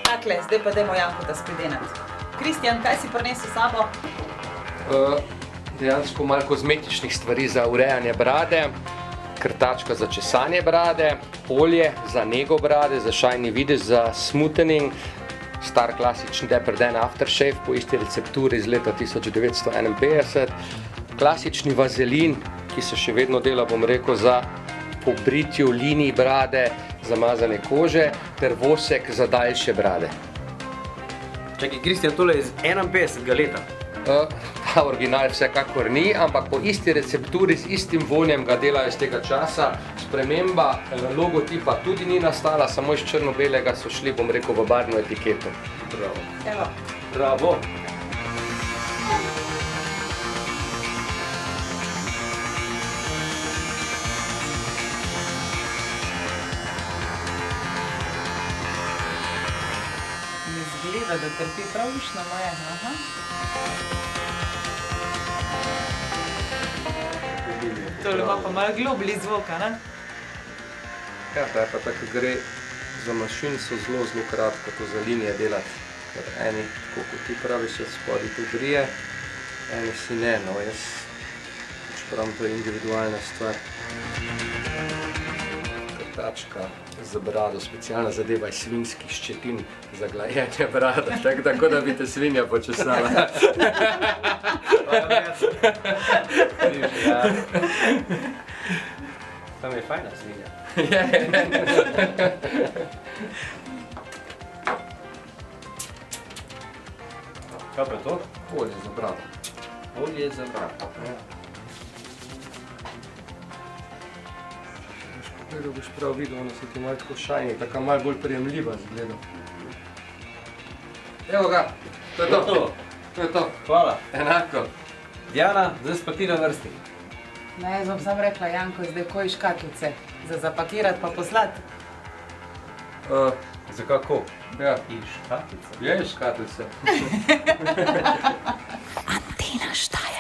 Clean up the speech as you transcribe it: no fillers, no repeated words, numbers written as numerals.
Takle, zdaj pa dajmo Janko da spredenati. Kristjan, kaj si prinesel s sabo? Dejansko malo kozmetičnih stvari za urejanje brade, krtačka za česanje brade, olje za nego brade, za shiny videz, za smoothening, star klasični Dapper Dan aftershave po isti recepturi iz leta 1951, klasični vazelin, ki se še vedno dela, bom rekel, za pobritju linij brade, zamazane kože, ter vosek za daljše brade. Čakaj, Kristjan, tole je iz 51. leta. Ta original vsekakor ni, ampak po isti recepturi, z istim vonjem ga delajo iz tega časa. Sprememba logotipa tudi ni nastala, samo iz črno-belega so šli, bom rekel, v barvno etiketo. Bravo. Evo. Bravo. Izgleda, da trpi prav višno moje. Aha. Tole ima pa malo globlji zvoka, ne? Ja, zdaj pa tako gre za mašinco zelo kratko to za linije delati. Ker eni, tako kot ti praviš, se spodaj tu brije, eni si ne, no jaz pravim, to je individualna stvar. Krtačka za brado, specialna zadeva iz svinjskih ščetin za glajenje brada, tako da bi te svinja počesala. Tam je fajna svinja. Kaj pa je to? Olje za brado. Olje za brado. Kako boš prav videl, ono se ti malo tako shiny, tako malo bolj prijemljiva zgleda. Evo ga, to je to. To je to. Hvala. Enako. Diana, zdaj pa ti na vrsti. Ne, jaz bom sam rekla, Janko, zdaj koji škatlice za zapakirati pa poslati. Za kako? Ja, In škatlice. je škatlice. Antena Steyr.